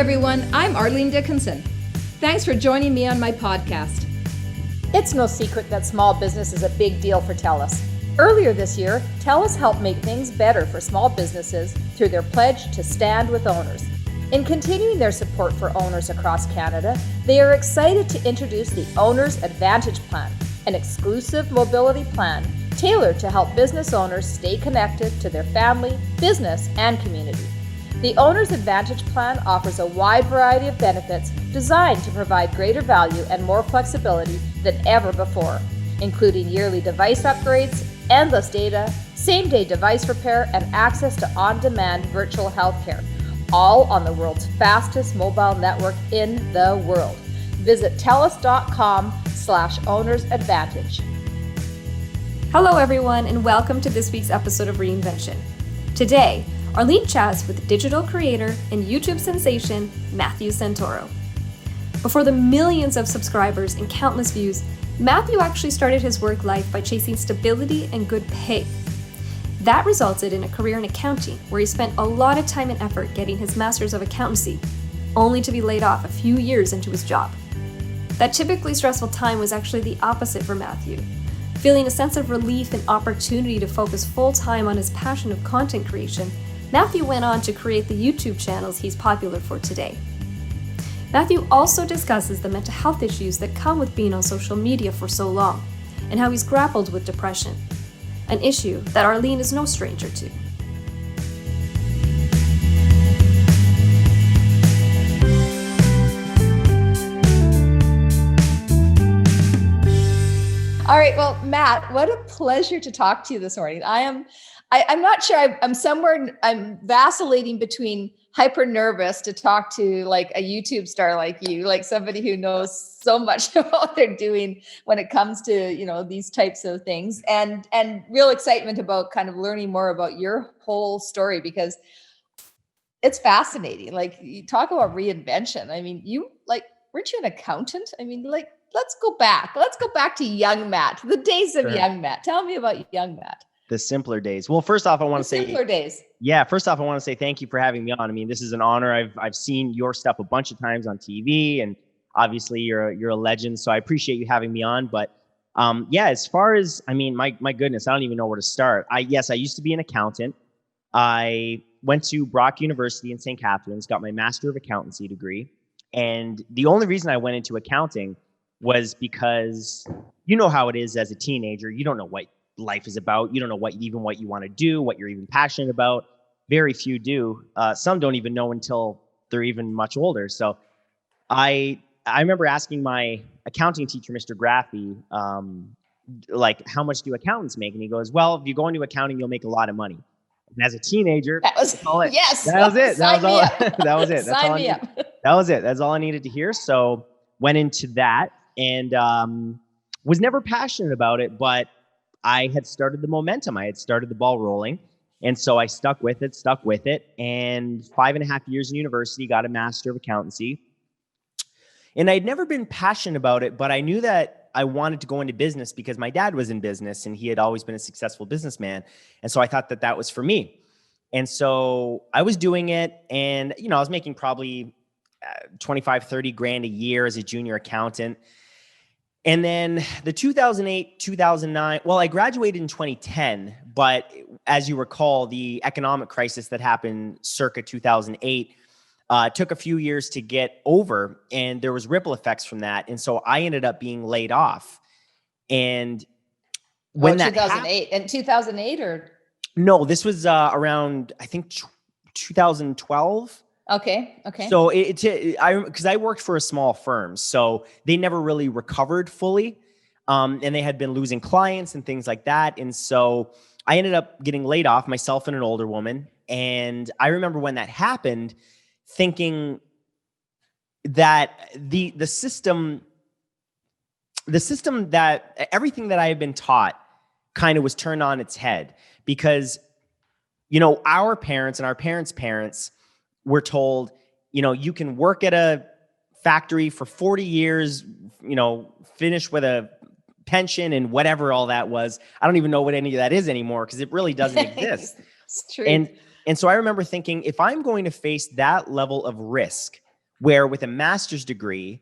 everyone, I'm Arlene Dickinson. Thanks for joining me on my podcast. It's no secret that small business is a big deal for TELUS. Earlier this year, TELUS helped make things better for small businesses through their pledge to stand with owners. In continuing their support for owners across Canada, they are excited to introduce the Owner's Advantage Plan, an exclusive mobility plan tailored to help business owners stay connected to their family, business, and community. The Owner's Advantage Plan offers a wide variety of benefits designed to provide greater value and more flexibility than ever before, including yearly device upgrades, endless data, same-day device repair, and access to on-demand virtual healthcare, all on the world's fastest mobile network in the world. Visit TELUS.com/ownersadvantage. Hello everyone, and welcome to this week's episode of Reinvention. Today, Arlene chats with digital creator and YouTube sensation, Matthew Santoro. Before the millions of subscribers and countless views, Matthew actually started his work life by chasing stability and good pay. That resulted in a career in accounting, where he spent a lot of time and effort getting his master's of accountancy, only to be laid off a few years into his job. That typically stressful time was actually the opposite for Matthew. Feeling a sense of relief and opportunity to focus full-time on his passion of content creation, Matthew went on to create the YouTube channels he's popular for today. Matthew also discusses the mental health issues that come with being on social media for so long, and how he's grappled with depression, an issue that Arlene is no stranger to. All right, well, Matt, what a pleasure to talk to you this morning. I'm not sure, I'm vacillating between hyper nervous to talk to like a YouTube star like you, like somebody who knows so much about what they're doing when it comes to, these types of things, and real excitement about kind of learning more about your whole story, because it's fascinating. Like, you talk about reinvention. I mean, weren't you an accountant? I mean, let's go back to young Matt, the days of young Matt. Tell me about young Matt. The simpler days. Well, first off, I want to say simpler days. Yeah. First off, I want to say thank you for having me on. I mean, this is an honor. I've seen your stuff a bunch of times on TV, and obviously you're a legend. So I appreciate you having me on. But as far as, my goodness, I don't even know where to start. I used to be an accountant. I went to Brock University in St. Catharines, got my Master of Accountancy degree. And the only reason I went into accounting was because you know how it is as a teenager. You don't know what life is about. You don't know what you want to do, what you're even passionate about. Very few do. Some don't even know until they're even much older. So I remember asking my accounting teacher, Mr. Graffy, how much do accountants make? And he goes, well, if you go into accounting, you'll make a lot of money. And as a teenager, that was all it. Yes, that was it. That was all. That was it. Sign me up. That was it. That's all I needed to hear. So went into that, and was never passionate about it, but I had started the momentum. I had started the ball rolling. And so I stuck with it. And 5.5 years in university, got a Master of Accountancy. And I'd never been passionate about it, but I knew that I wanted to go into business because my dad was in business and he had always been a successful businessman. And so I thought that was for me. And so I was doing it, and, I was making probably 25, 30 grand a year as a junior accountant. And then the 2008, 2009, well, I graduated in 2010, but as you recall, the economic crisis that happened circa 2008 took a few years to get over, and there was ripple effects from that. And so I ended up being laid off. And when that 2008 and 2008 or? No, this was around, I think 2012. Okay. So because I worked for a small firm, so they never really recovered fully, and they had been losing clients and things like that. And so I ended up getting laid off, myself and an older woman. And I remember when that happened, thinking that the system that everything that I had been taught kind of was turned on its head, because our parents and our parents were told, you can work at a factory for 40 years, finish with a pension and whatever all that was. I don't even know what any of that is anymore, because it really doesn't exist. It's true. And so I remember thinking, if I'm going to face that level of risk where with a master's degree,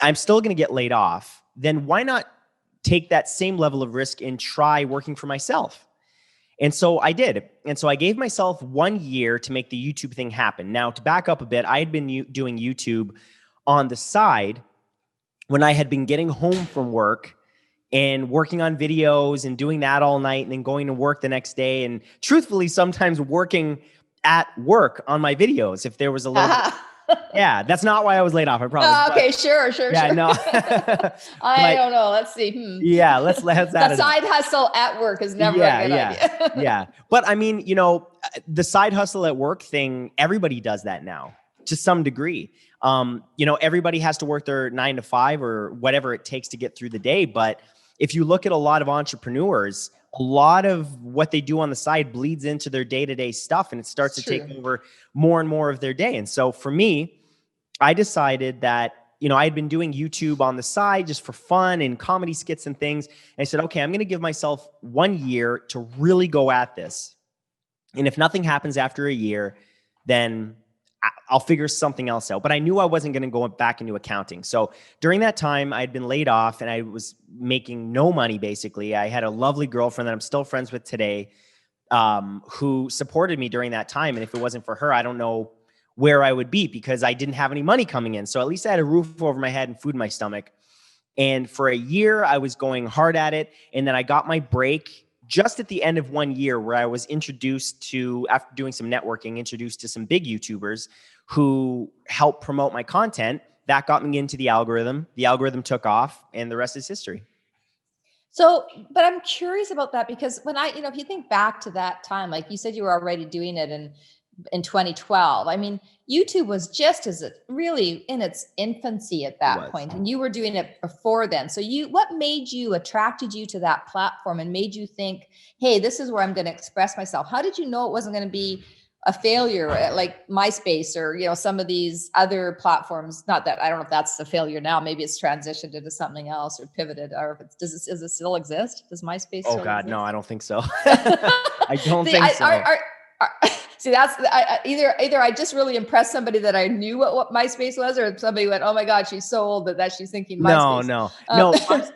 I'm still going to get laid off. Then why not take that same level of risk and try working for myself? And so I did. And so I gave myself 1 year to make the YouTube thing happen. Now, to back up a bit, I had been doing YouTube on the side when I had been getting home from work and working on videos and doing that all night and then going to work the next day. And truthfully, sometimes working at work on my videos if there was a little bit. Yeah, that's not why I was laid off, I promise. Okay, sure. Yeah, no. I don't know. Let's see. Yeah, let's add the side hustle at work is never a good idea. Yeah. But I mean, the side hustle at work thing, everybody does that now to some degree. Everybody has to work their 9 to 5 or whatever it takes to get through the day. But if you look at a lot of entrepreneurs, a lot of what they do on the side bleeds into their day-to-day stuff, and it starts to take over more and more of their day. And so for me, I decided that, I had been doing YouTube on the side just for fun and comedy skits and things. And I said, okay, I'm going to give myself 1 year to really go at this. And if nothing happens after a year, then I'll figure something else out. But I knew I wasn't going to go back into accounting. So during that time, I'd been laid off and I was making no money, basically. I had a lovely girlfriend that I'm still friends with today, who supported me during that time. And if it wasn't for her, I don't know where I would be because I didn't have any money coming in. So at least I had a roof over my head and food in my stomach. And for a year, I was going hard at it. And then I got my break just at the end of 1 year where I was introduced to, after doing some networking, introduced to some big YouTubers who helped promote my content. That got me into the algorithm. The algorithm took off and the rest is history. So, but I'm curious about that because when if you think back to that time, like you said, you were already doing it in 2012. I mean, YouTube was just really in its infancy at that point, and you were doing it before then. So what attracted you to that platform and made you think, hey, this is where I'm going to express myself? How did you know it wasn't going to be a failure like MySpace or, some of these other platforms? Not that I don't know if that's a failure now. Maybe it's transitioned into something else or pivoted, or if does it still exist? Does MySpace still exist? No, I don't think so. I don't think so. See, that's either I just really impressed somebody that I knew what MySpace was, or somebody went, oh my God, she's so old that she's thinking MySpace. No.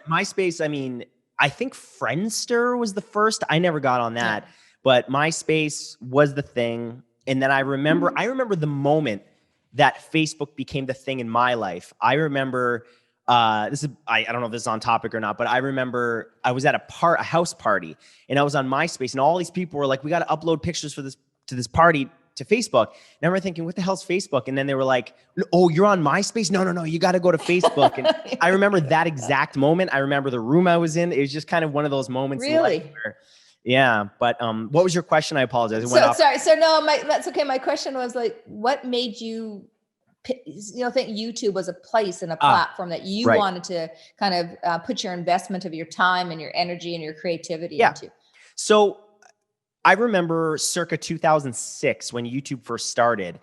MySpace, I mean, I think Friendster was the first. I never got on that, but MySpace was the thing. And then I remember the moment that Facebook became the thing in my life. I remember, I don't know if this is on topic or not, but I remember I was at a house party and I was on MySpace and all these people were like, we got to upload pictures to this party to Facebook. And I remember thinking, what the hell's Facebook? And then they were like, oh, you're on MySpace? No, you got to go to Facebook. And I remember that exact moment. I remember the room I was in. It was just kind of one of those moments. Really? In life where, yeah. But what was your question? I apologize. Sorry. So no, that's okay. My question was like, what made you think YouTube was a place and a platform that you wanted to kind of put your investment of your time and your energy and your creativity into? So I remember circa 2006 when YouTube first started.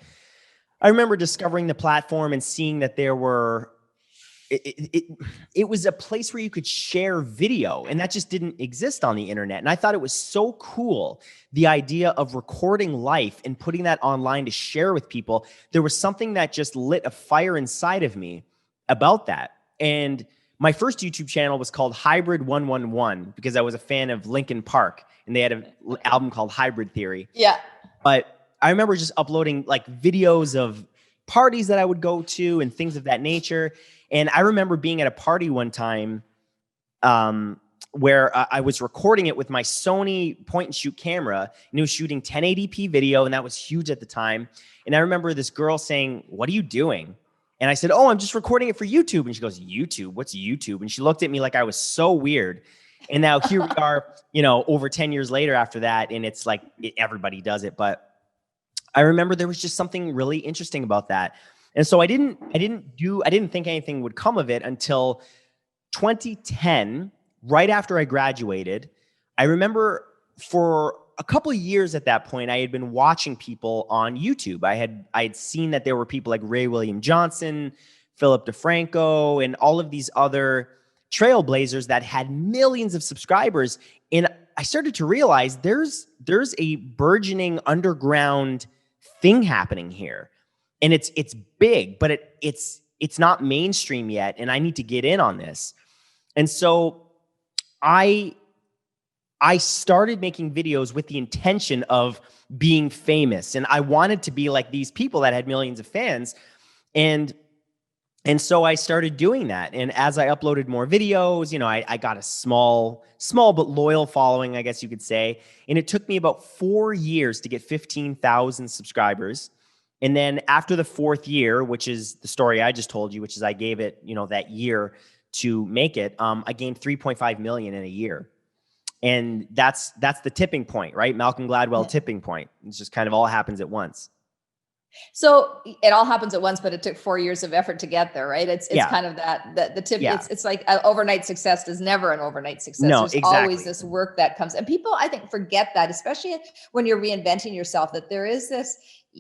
I remember discovering the platform and seeing that there were, it was a place where you could share video, and that just didn't exist on the internet. And I thought it was so cool, the idea of recording life and putting that online to share with people. There was something that just lit a fire inside of me about that. And my first YouTube channel was called Hybrid 111 because I was a fan of Linkin Park. And they had an album called Hybrid Theory. Yeah. But I remember just uploading like videos of parties that I would go to and things of that nature. And I remember being at a party one time where I was recording it with my Sony point and shoot camera, and it was shooting 1080p video. And that was huge at the time. And I remember this girl saying, what are you doing? And I said, oh, I'm just recording it for YouTube. And she goes, YouTube? What's YouTube? And she looked at me like I was so weird. And now here we are, over 10 years later after that. And it's like everybody does it. But I remember there was just something really interesting about that. And so I didn't think anything would come of it until 2010, right after I graduated. I remember for a couple of years at that point, I had been watching people on YouTube. I had seen that there were people like Ray William Johnson, Philip DeFranco, and all of these other trailblazers that had millions of subscribers. And I started to realize there's a burgeoning underground thing happening here. and it's big, but it's not mainstream yet, and I need to get in on this. And so I started making videos with the intention of being famous, and I wanted to be like these people that had millions of fans. And so I started doing that. And as I uploaded more videos, you know, I got a small but loyal following, I guess you could say. And it took me about 4 years to get 15,000 subscribers. And then after the 4th year, which is the story I just told you, which is I gave it, you know, that year to make it, I gained 3.5 million in a year. And that's the tipping point, right? Malcolm Gladwell tipping point. It's just kind of all happens at once. So it all happens at once, but it took 4 years of effort to get there, right? It's kind of the tip. Yeah. It's like overnight success is never an overnight success. No, There's exactly. always this work that comes, and people, I think, forget that, especially when you're reinventing yourself, that there is this,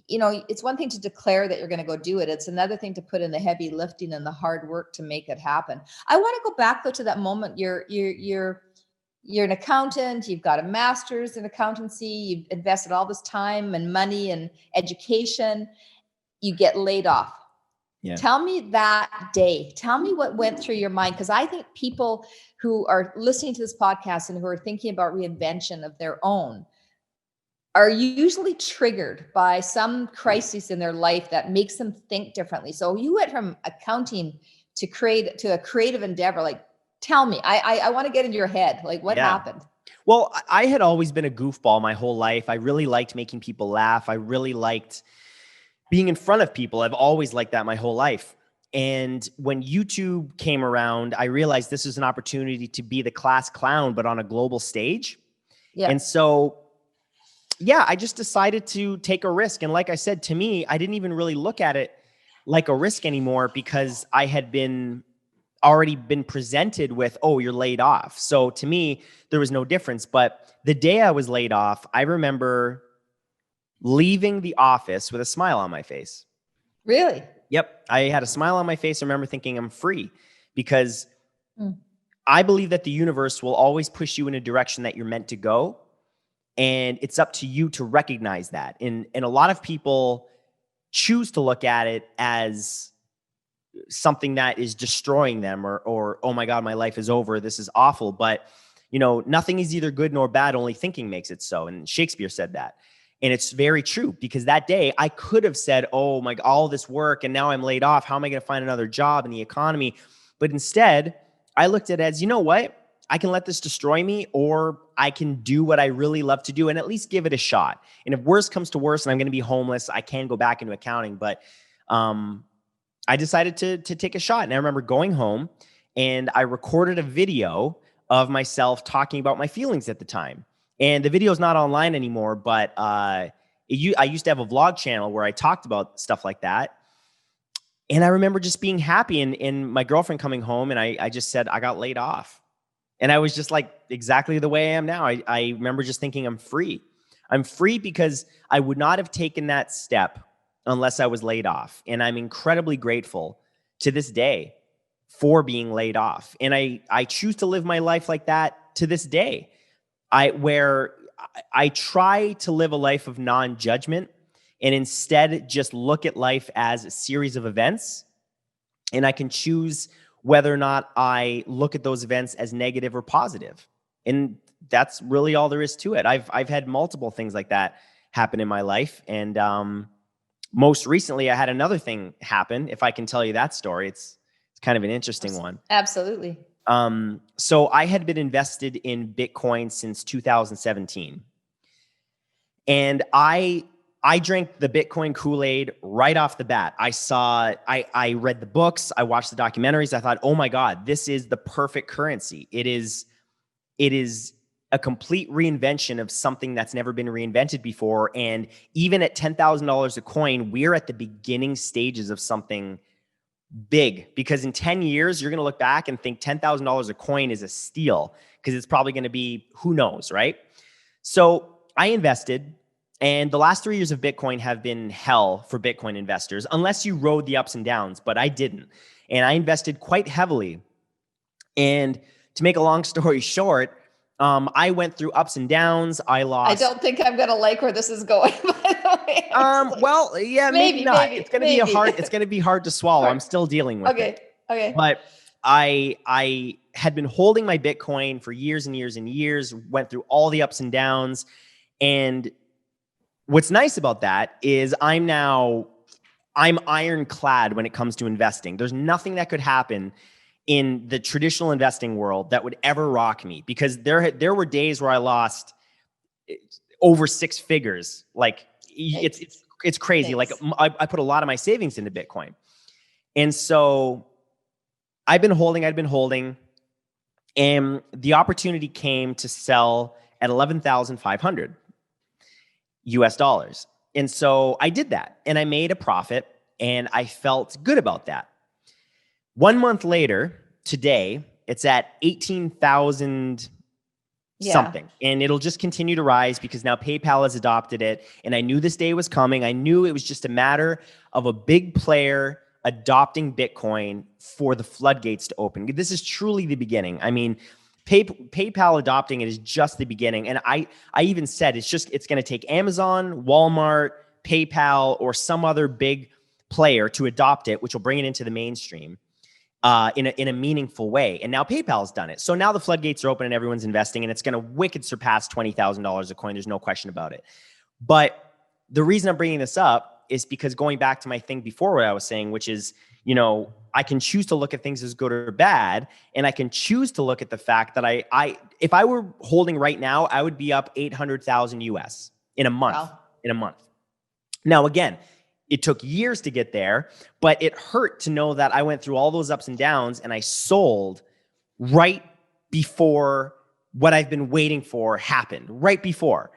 you know, it's one thing to declare that you're going to go do it. It's another thing to put in the heavy lifting and the hard work to make it happen. I want to go back though to that moment. You're an accountant, you've got a master's in accountancy, you've invested all this time and money and education, you get laid off. Yeah. Tell me that day. Tell me what went through your mind, because I think people who are listening to this podcast and who are thinking about reinvention of their own are usually triggered by some crisis in their life that makes them think differently. So you went from accounting to a creative endeavor. Like, tell me, I want to get into your head. Like, what happened? Well, I had always been a goofball my whole life. I really liked making people laugh. I really liked being in front of people. I've always liked that my whole life. And when YouTube came around, I realized this was an opportunity to be the class clown, but on a global stage. Yeah. And so, yeah, I just decided to take a risk. And like I said, to me, I didn't even really look at it like a risk anymore, because I had already been presented with, oh, you're laid off. So to me, there was no difference. But the day I was laid off, I remember leaving the office with a smile on my face. Really? Yep. I had a smile on my face. I remember thinking I'm free, because I believe that the universe will always push you in a direction that you're meant to go. And it's up to you to recognize that. And a lot of people choose to look at it as something that is destroying them, or, oh my God, my life is over, this is awful. But, you know, nothing is either good nor bad, only thinking makes it so. And Shakespeare said that. And it's very true, because that day I could have said, oh my, all this work, and now I'm laid off. How am I going to find another job in the economy? But instead, I looked at it as, you know what? I can let this destroy me, or I can do what I really love to do and at least give it a shot. And if worse comes to worse and I'm going to be homeless, I can go back into accounting. But I decided to take a shot. And I remember going home and I recorded a video of myself talking about my feelings at the time. And the video is not online anymore, but I used to have a vlog channel where I talked about stuff like that. And I remember just being happy, and my girlfriend coming home, and I just said, I got laid off. And I was just like exactly the way I am now. I remember just thinking I'm free. I'm free because I would not have taken that step unless I was laid off. And I'm incredibly grateful to this day for being laid off. And I choose to live my life like that to this day. Where I try to live a life of non-judgment, and instead just look at life as a series of events. And I can choose whether or not I look at those events as negative or positive. And that's really all there is to it. I've had multiple things like that happen in my life. And most recently, I had another thing happen. If I can tell you that story, it's kind of an interesting one. Absolutely. So I had been invested in Bitcoin since 2017. And I drank the Bitcoin Kool-Aid right off the bat. I read the books, I watched the documentaries. I thought, oh my God, this is the perfect currency. It is a complete reinvention of something that's never been reinvented before. And even at $10,000 a coin, we're at the beginning stages of something big, because in 10 years, you're going to look back and think $10,000 a coin is a steal, because it's probably going to be, who knows, right? So I invested. And the last 3 years of Bitcoin have been hell for Bitcoin investors, unless you rode the ups and downs, but I didn't. And I invested quite heavily. And to make a long story short, I went through ups and downs. I lost. I don't think I'm going to like where this is going, by the way. Well, yeah, maybe not. It's going to be hard to swallow. I'm still dealing with it. Okay. But I had been holding my Bitcoin for years and years and years, went through all the ups and downs. And what's nice about that is I'm ironclad when it comes to investing. There's nothing that could happen in the traditional investing world that would ever rock me, because there were days where I lost over 6 figures. Like it's crazy. Like I put a lot of my savings into Bitcoin. And so I'd been holding, and the opportunity came to sell at 11,500 US dollars. And so I did that, and I made a profit, and I felt good about that. 1 month later, today, it's at 18,000 something. And it'll just continue to rise because now PayPal has adopted it. And I knew this day was coming. I knew it was just a matter of a big player adopting Bitcoin for the floodgates to open. This is truly the beginning. I mean, PayPal adopting it is just the beginning. And I even said, it's going to take Amazon, Walmart, PayPal, or some other big player to adopt it, which will bring it into the mainstream in a meaningful way. And now PayPal's done it. So now the floodgates are open and everyone's investing, and it's going to wicked surpass $20,000 a coin. There's no question about it. But the reason I'm bringing this up is because going back to my thing before, what I was saying, which is, I can choose to look at things as good or bad. And I can choose to look at the fact that if I were holding right now, I would be up 800,000 US in a month. Wow. Now, again, it took years to get there, but it hurt to know that I went through all those ups and downs, and I sold right before what I've been waiting for happened, right before.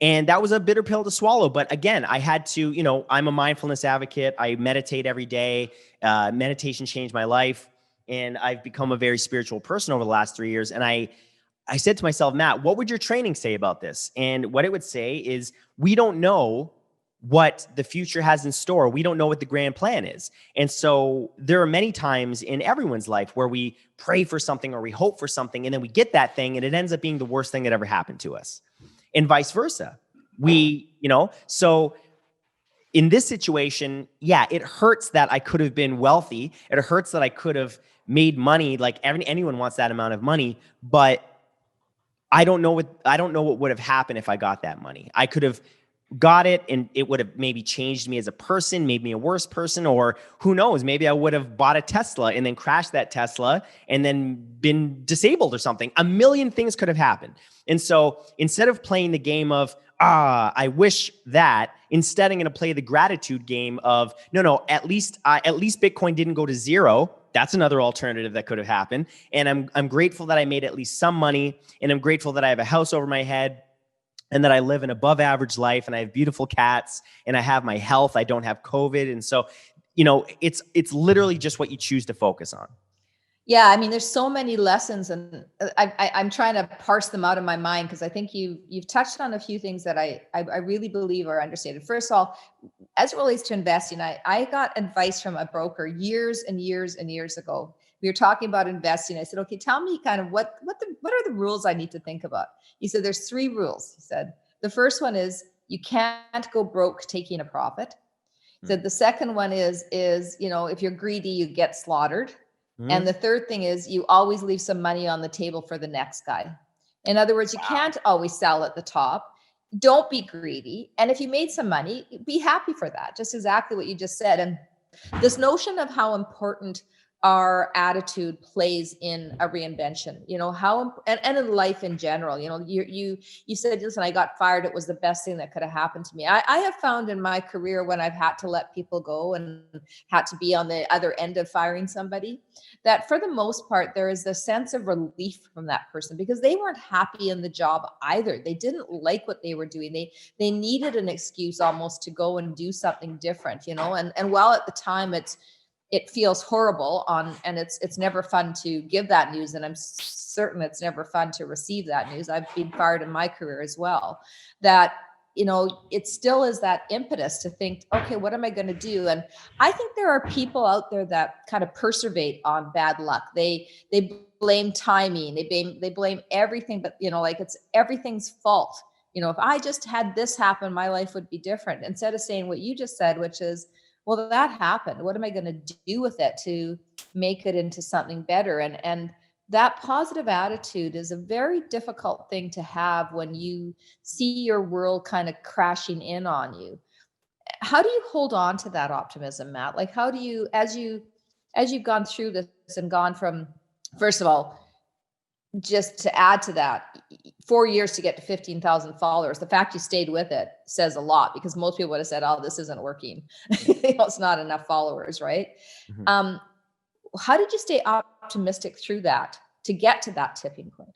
And that was a bitter pill to swallow. But again, I had to, I'm a mindfulness advocate. I meditate every day. Meditation changed my life. And I've become a very spiritual person over the last 3 years. And I said to myself, Matt, what would your training say about this? And what it would say is, we don't know what the future has in store. We don't know what the grand plan is. And so there are many times in everyone's life where we pray for something or we hope for something, and then we get that thing and it ends up being the worst thing that ever happened to us. And vice versa. So in this situation, yeah, it hurts that I could have been wealthy. It hurts that I could have made money. Like anyone wants that amount of money, but I don't know what would have happened if I got that money. I could have got it and it would have maybe changed me as a person, made me a worse person, or who knows, maybe I would have bought a Tesla and then crashed that Tesla and then been disabled or something. A million things could have happened. And so instead of playing the game of, I wish that, instead I'm going to play the gratitude game of, no, at least Bitcoin didn't go to zero. That's another alternative that could have happened. And I'm grateful that I made at least some money, and I'm grateful that I have a house over my head, and that I live an above average life, and I have beautiful cats, and I have my health. I don't have COVID. And so, it's literally just what you choose to focus on. Yeah. I mean, there's so many lessons, and I'm trying to parse them out of my mind, because I think you've touched on a few things that I really believe are understated. First of all, as it relates to investing, I got advice from a broker years and years and years ago. We were talking about investing. I said, okay, tell me kind of what are the rules I need to think about? He said, there's 3 rules. He said, the first one is you can't go broke taking a profit. He said, the second one is, if you're greedy, you get slaughtered. And the third thing is you always leave some money on the table for the next guy. In other words, you can't always sell at the top. Don't be greedy. And if you made some money, be happy for that. Just exactly what you just said. And this notion of how important our attitude plays in a reinvention, and in life in general. You said, listen, I got fired. It was the best thing that could have happened to me. I have found in my career, when I've had to let people go and had to be on the other end of firing somebody, that for the most part, there is a sense of relief from that person, because they weren't happy in the job either. They didn't like what they were doing. They needed an excuse almost to go and do something different, and while at the time it feels horrible and it's never fun to give that news. And I'm certain it's never fun to receive that news. I've been fired in my career as well. That, it still is that impetus to think, okay, what am I going to do? And I think there are people out there that kind of perseverate on bad luck. They blame timing. They blame everything, but like it's everything's fault. If I just had this happen, my life would be different. Instead of saying what you just said, which is, well, that happened. What am I going to do with it to make it into something better? And that positive attitude is a very difficult thing to have when you see your world kind of crashing in on you. How do you hold on to that optimism, Matt? Like, how do you, as you've gone through this and gone from, first of all, just to add to that, 4 years to get to 15,000 followers, the fact you stayed with it says a lot, because most people would have said, oh, this isn't working. It's not enough followers, right? Mm-hmm. How did you stay optimistic through that to get to that tipping point?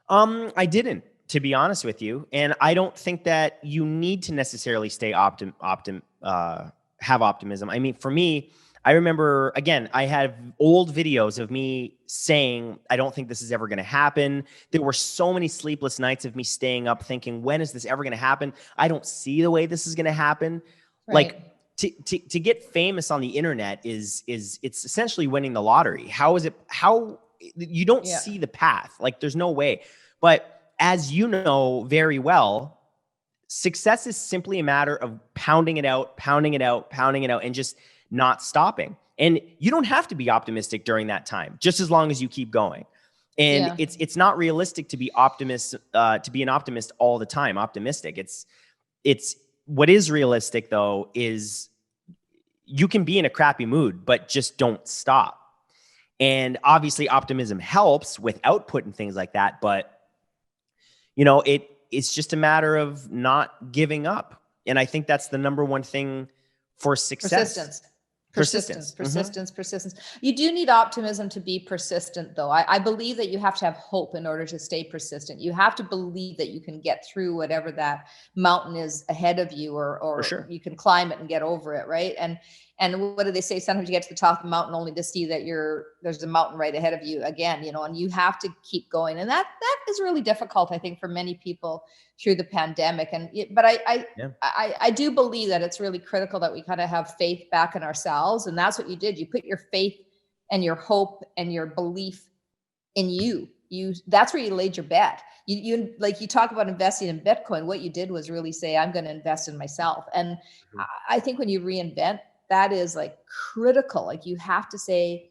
I didn't, to be honest with you. And I don't think that you need to necessarily stay have optimism. I mean, for me, I remember, again, I have old videos of me saying, I don't think this is ever going to happen. There were so many sleepless nights of me staying up thinking, when is this ever going to happen? I don't see the way this is going to happen. Right. Like to get famous on the internet it's essentially winning the lottery. How you don't see the path. Like there's no way. But as you know very well, success is simply a matter of pounding it out, and just not stopping. And you don't have to be optimistic during that time, just as long as you keep going. And it's not realistic to be to be an optimist all the time, optimistic. It's what is realistic though, is you can be in a crappy mood, but just don't stop. And obviously optimism helps with output and things like that. But it's just a matter of not giving up. And I think that's the number one thing for success. Persistence. You do need optimism to be persistent, though. I believe that you have to have hope in order to stay persistent. You have to believe that you can get through whatever that mountain is ahead of you, or sure, you can climb it and get over it, right? And what do they say? Sometimes you get to the top of the mountain only to see that there's a mountain right ahead of you again, and you have to keep going. And that is really difficult, I think, for many people through the pandemic. But I do believe that it's really critical that we kind of have faith back in ourselves. And that's what you did. You put your faith and your hope and your belief in you. That's where you laid your bet. You like you talk about investing in Bitcoin. What you did was really say, I'm going to invest in myself. And I think when you reinvent, that is like critical. Like you have to say,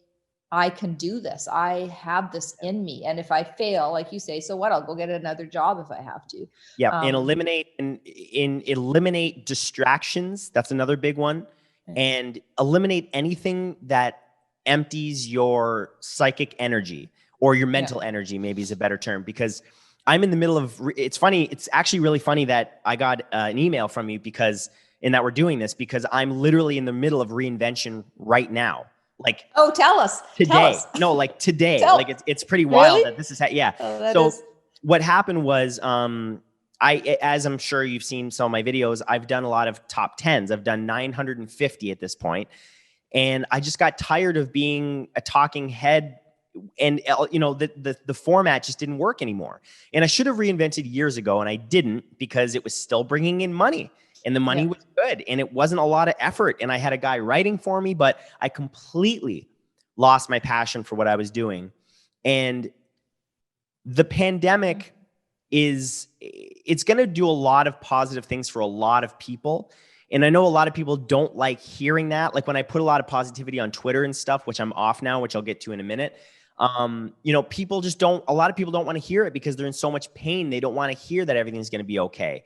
I can do this. I have this in me. And if I fail, like you say, so what? I'll go get another job if I have to. Yeah. And eliminate distractions. That's another big one. And eliminate anything that empties your psychic energy, or your mental energy, maybe is a better term, because I'm in the middle of, it's funny. It's actually really funny that I got an email from you and that we're doing this, because I'm literally in the middle of reinvention right now. Like, oh, tell us today. No, like today. Like it's pretty wild that this is what happened was, as I'm sure you've seen some of my videos, I've done a lot of top 10s. I've done 950 at this point. And I just got tired of being a talking head, and the format just didn't work anymore. And I should have reinvented years ago, and I didn't, because it was still bringing in money. And the money was good, and it wasn't a lot of effort. And I had a guy writing for me, but I completely lost my passion for what I was doing. And the pandemic it's going to do a lot of positive things for a lot of people. And I know a lot of people don't like hearing that. Like when I put a lot of positivity on Twitter and stuff, which I'm off now, which I'll get to in a minute. A lot of people don't want to hear it because they're in so much pain. They don't want to hear that everything's going to be okay.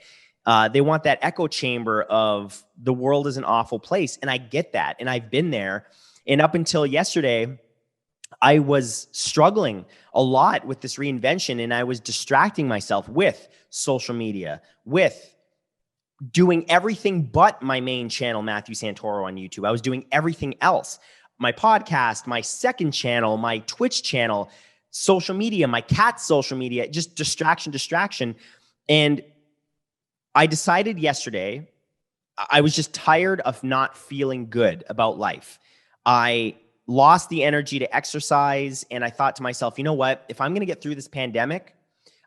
They want that echo chamber of the world is an awful place. And I get that. And I've been there. And up until yesterday, I was struggling a lot with this reinvention, and I was distracting myself with social media, with doing everything but my main channel, Matthew Santoro on YouTube. I was doing everything else. My podcast, my second channel, my Twitch channel, social media, my cat's social media, just distraction. And I decided yesterday, I was just tired of not feeling good about life. I lost the energy to exercise, and I thought to myself, you know what? If I'm going to get through this pandemic,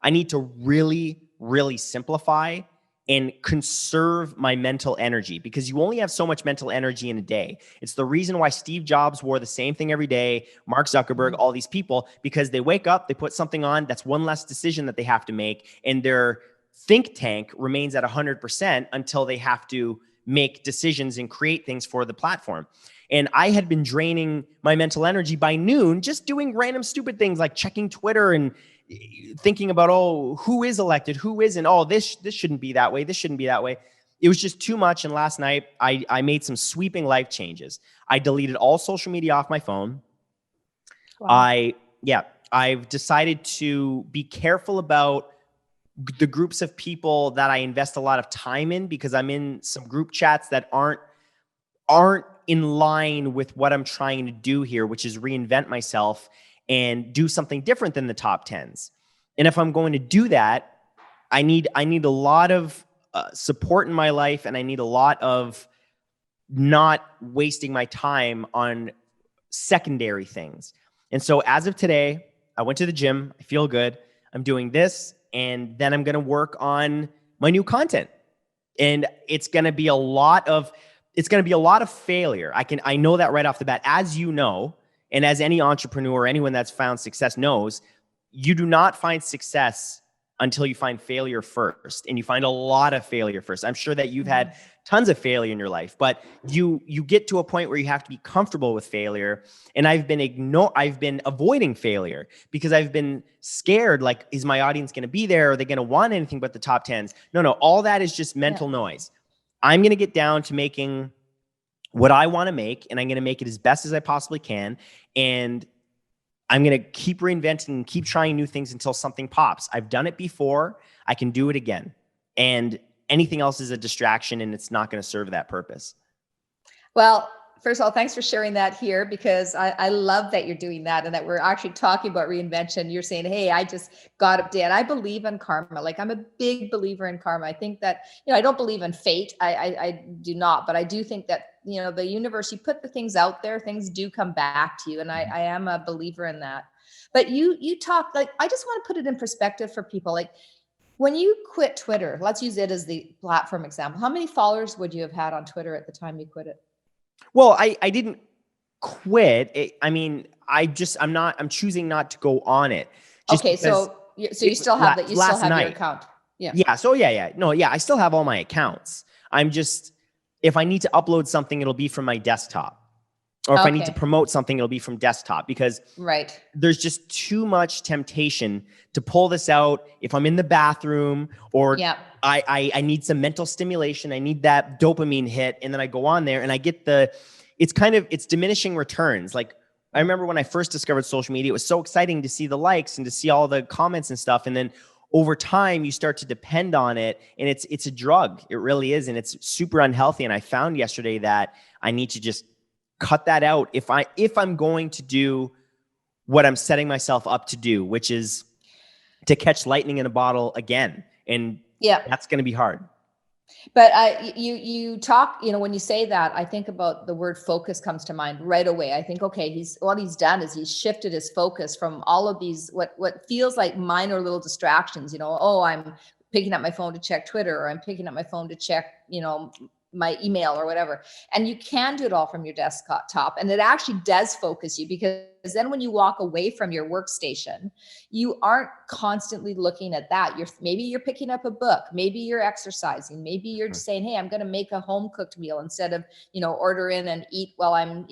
I need to really, really simplify and conserve my mental energy, because you only have so much mental energy in a day. It's the reason why Steve Jobs wore the same thing every day, Mark Zuckerberg, all these people, because they wake up, they put something on, that's one less decision that they have to make, and their think tank remains at 100% until they have to make decisions and create things for the platform. And I had been draining my mental energy by noon, just doing random stupid things like checking Twitter and thinking about, oh, who is elected, who isn't, oh, this shouldn't be that way, this shouldn't be that way. It was just too much. And last night I made some sweeping life changes. I deleted all social media off my phone. Wow. I've decided to be careful about the groups of people that I invest a lot of time in, because I'm in some group chats that aren't in line with what I'm trying to do here, which is reinvent myself and do something different than the top 10s. And if I'm going to do that, I need a lot of support in my life, and I need a lot of not wasting my time on secondary things. And so as of today, I went to the gym. I feel good. I'm doing this, and then I'm going to work on my new content. And it's going to be a lot of failure. I know that right off the bat. As you know, and as any entrepreneur, anyone that's found success knows, you do not find success until you find failure first. And you find a lot of failure first. I'm sure that you've had tons of failure in your life, but you get to a point where you have to be comfortable with failure. And I've been avoiding failure because I've been scared. Like, is my audience going to be there? Are they going to want anything but the top 10s? No, all that is just mental noise. I'm going to get down to making what I want to make, and I'm going to make it as best as I possibly can. And I'm going to keep reinventing and keep trying new things until something pops. I've done it before. I can do it again. And anything else is a distraction, and it's not going to serve that purpose. Well, first of all, thanks for sharing that here, because I love that you're doing that and that we're actually talking about reinvention. You're saying, hey, I just got up there. I believe in karma. Like, I'm a big believer in karma. I think that, I don't believe in fate. I do not, but I do think that, the universe, you put the things out there, things do come back to you. And I am a believer in that. But you talk, like, I just want to put it in perspective for people. Like, when you quit Twitter, let's use it as the platform example. How many followers would you have had on Twitter at the time you quit it? Well, I didn't quit. I'm choosing not to go on it. Okay. So you still have that. You still have your account. Yeah. Yeah. So yeah. No, yeah. I still have all my accounts. If I need to upload something, it'll be from my desktop. Or if I need to promote something, it'll be from desktop, because there's just too much temptation to pull this out if I'm in the bathroom, or I need some mental stimulation. I need that dopamine hit. And then I go on there and I get it's diminishing returns. Like, I remember when I first discovered social media, it was so exciting to see the likes and to see all the comments and stuff. And then over time, you start to depend on it, and it's a drug. It really is. And it's super unhealthy. And I found yesterday that I need to just cut that out if I'm going to do what I'm setting myself up to do, which is to catch lightning in a bottle again. And that's going to be hard. But you talk, when you say that, I think about the word focus comes to mind right away. I think, okay, what he's done is he's shifted his focus from all of these, what feels like minor little distractions, I'm picking up my phone to check Twitter, or I'm picking up my phone to check, my email or whatever. And you can do it all from your desktop. And it actually does focus you, because then when you walk away from your workstation, you aren't constantly looking at that. Maybe you're picking up a book, maybe you're exercising, maybe you're just saying, hey, I'm going to make a home cooked meal instead of, order in and eat while I'm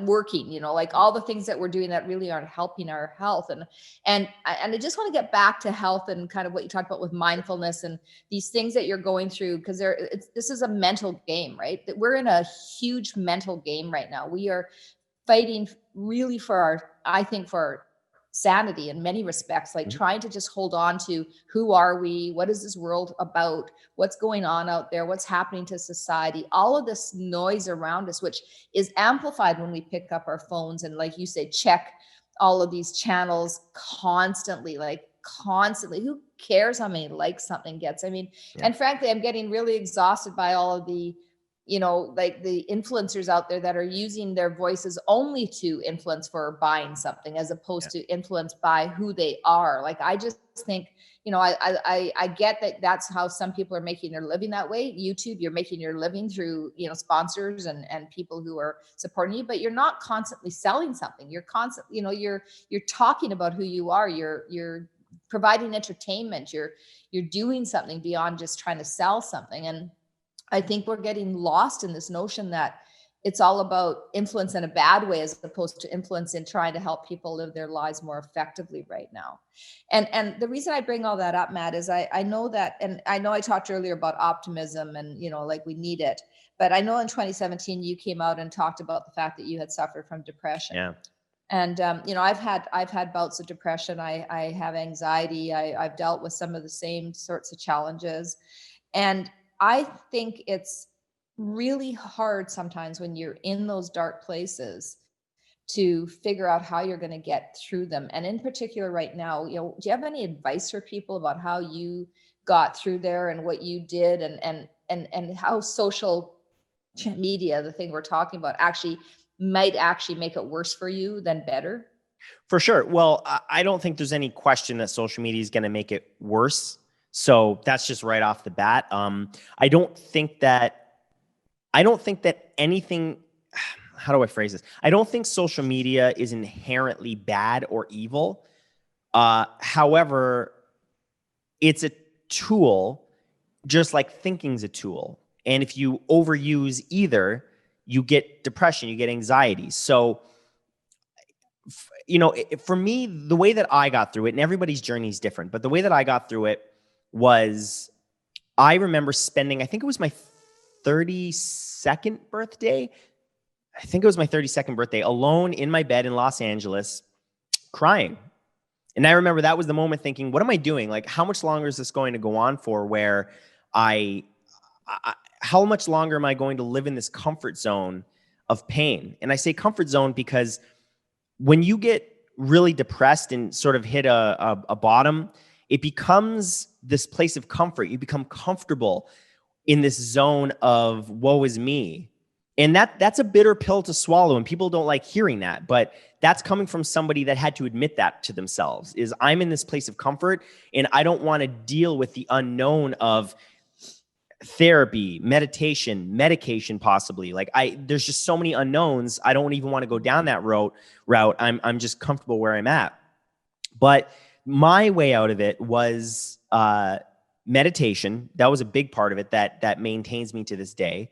working, like all the things that we're doing that really aren't helping our health. And I just want to get back to health and kind of what you talked about with mindfulness and these things that you're going through, because this is a mental game, right? That we're in a huge mental game right now. We are fighting really for our sanity in many respects, like trying to just hold on to who are we, what is this world about, what's going on out there, what's happening to society, all of this noise around us, which is amplified when we pick up our phones and, like you say, check all of these channels constantly. Who cares how many likes something gets? I mean, and frankly, I'm getting really exhausted by all of the like the influencers out there that are using their voices only to influence for buying something, as opposed to influence by who they are. Like, I just think, I get that that's how some people are making their living that way. YouTube, you're making your living through, sponsors and people who are supporting you, but you're not constantly selling something. You're constantly, you're talking about who you are. You're providing entertainment. You're doing something beyond just trying to sell something. And I think we're getting lost in this notion that it's all about influence in a bad way, as opposed to influence in trying to help people live their lives more effectively right now. And the reason I bring all that up, Matt, is I know that, and I know I talked earlier about optimism and, like we need it, but I know in 2017, you came out and talked about the fact that you had suffered from depression. Yeah. And, I've had bouts of depression. I have anxiety. I've dealt with some of the same sorts of challenges. And I think it's really hard sometimes when you're in those dark places to figure out how you're going to get through them. And in particular right now, do you have any advice for people about how you got through there and what you did, and how social media, the thing we're talking about, might make it worse for you than better? For sure. Well, I don't think there's any question that social media is going to make it worse. So that's just right off the bat. I don't think that anything, how do I phrase this? I don't think social media is inherently bad or evil. However, it's a tool, just like thinking's a tool. And if you overuse either, you get depression, you get anxiety. So, for me, the way that I got through it, and everybody's journey is different, but the way that I got through it was, I remember spending, I think it was my 32nd birthday. I think it was my 32nd birthday, alone in my bed in Los Angeles, crying. And I remember that was the moment thinking, what am I doing? Like, how much longer is this going to go on for, where how much longer am I going to live in this comfort zone of pain? And I say comfort zone because when you get really depressed and sort of hit a bottom, it becomes this place of comfort. You become comfortable in this zone of woe is me. And that's a bitter pill to swallow, and people don't like hearing that, but that's coming from somebody that had to admit that to themselves, is I'm in this place of comfort and I don't want to deal with the unknown of therapy, meditation, medication, possibly. Like, there's just so many unknowns. I don't even want to go down that route. I'm just comfortable where I'm at. But my way out of it was meditation. That was a big part of it that maintains me to this day.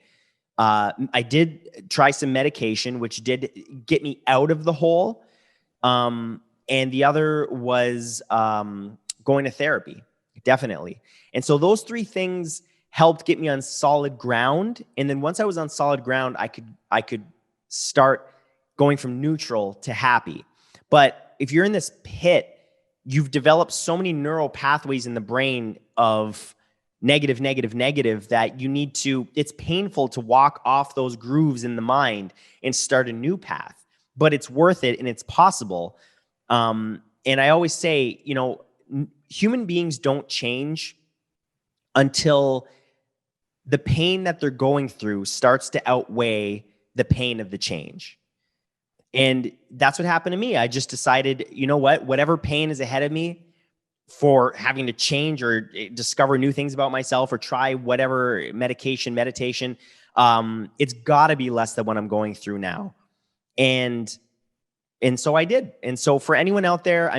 I did try some medication, which did get me out of the hole. And the other was going to therapy, definitely. And so those three things helped get me on solid ground. And then once I was on solid ground, I could start going from neutral to happy. But if you're in this pit, you've developed so many neural pathways in the brain of negative, that you need to, it's painful to walk off those grooves in the mind and start a new path, but it's worth it and it's possible. And I always say, human beings don't change until the pain that they're going through starts to outweigh the pain of the change. And that's what happened to me. I just decided, whatever pain is ahead of me for having to change or discover new things about myself or try whatever meditation, it's got to be less than what I'm going through now. And so I did. And so for anyone out there,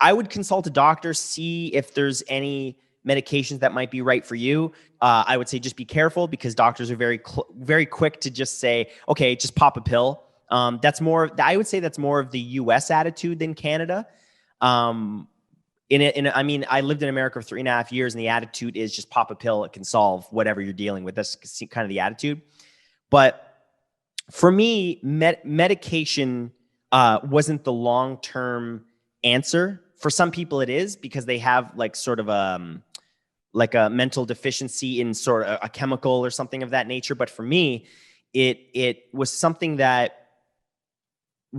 I would consult a doctor, see if there's any medications that might be right for you. I would say just be careful, because doctors are very quick to just say, okay, just pop a pill. I would say that's more of the US attitude than Canada. I lived in America for 3.5 years, and the attitude is just pop a pill. It can solve whatever you're dealing with. That's kind of the attitude. Like for me, medication wasn't the long-term answer. For some people it is, because they have like sort of like a mental deficiency in sort of a chemical or something of that nature. But for me, it was something that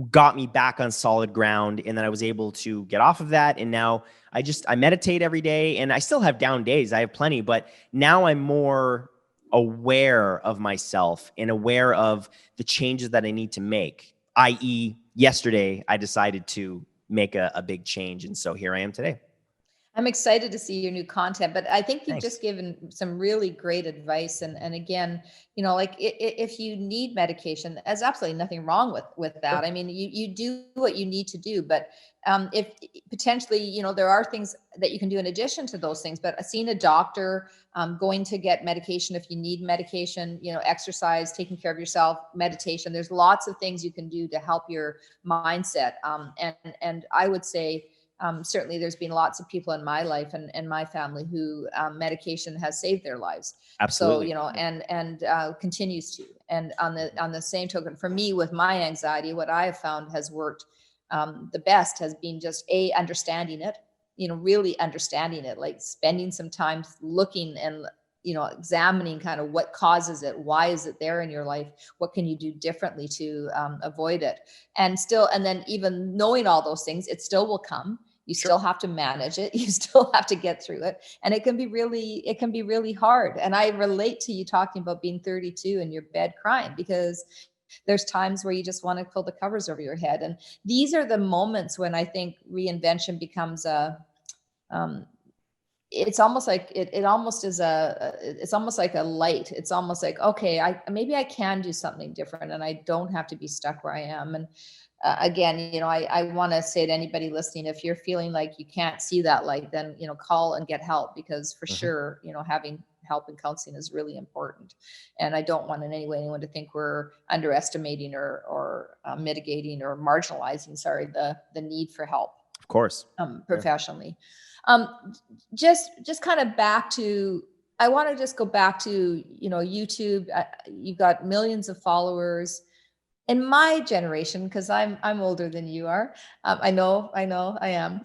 got me back on solid ground, and then I was able to get off of that. And now I meditate every day, and I still have down days. I have plenty, but now I'm more aware of myself and aware of the changes that I need to make, i.e. yesterday, I decided to make a big change. And so here I am today. I'm excited to see your new content, but I think you've Thanks. just given some really great advice. And again, like if you need medication, there's absolutely nothing wrong with that. Sure. I mean, you do what you need to do, but if potentially, there are things that you can do in addition to those things, but seeing a doctor, going to get medication if you need medication, exercise, taking care of yourself, meditation, there's lots of things you can do to help your mindset. And I would say, certainly there's been lots of people in my life and my family who medication has saved their lives. Absolutely. So, and continues to. And on the same token, for me with my anxiety, what I have found has worked the best has been just understanding it, really understanding it, like spending some time looking and examining kind of what causes it, why is it there in your life, what can you do differently to avoid it, and then even knowing all those things, it still will come. You still have to manage it. You still have to get through it. And it can be really hard. And I relate to you talking about being 32 in your bed crying, because there's times where you just want to pull the covers over your head. And these are the moments when I think reinvention becomes it's almost like it almost is it's almost like a light. It's almost like, okay, maybe I can do something different and I don't have to be stuck where I am. And again, I want to say to anybody listening, if you're feeling like you can't see that light, then, call and get help, because for sure, having help and counseling is really important. And I don't want in any way anyone to think we're underestimating or mitigating or marginalizing, the need for help. Of course. Professionally. Just kind of I want to just go back to, YouTube. You've got millions of followers. In my generation, because I'm older than you are. I know I am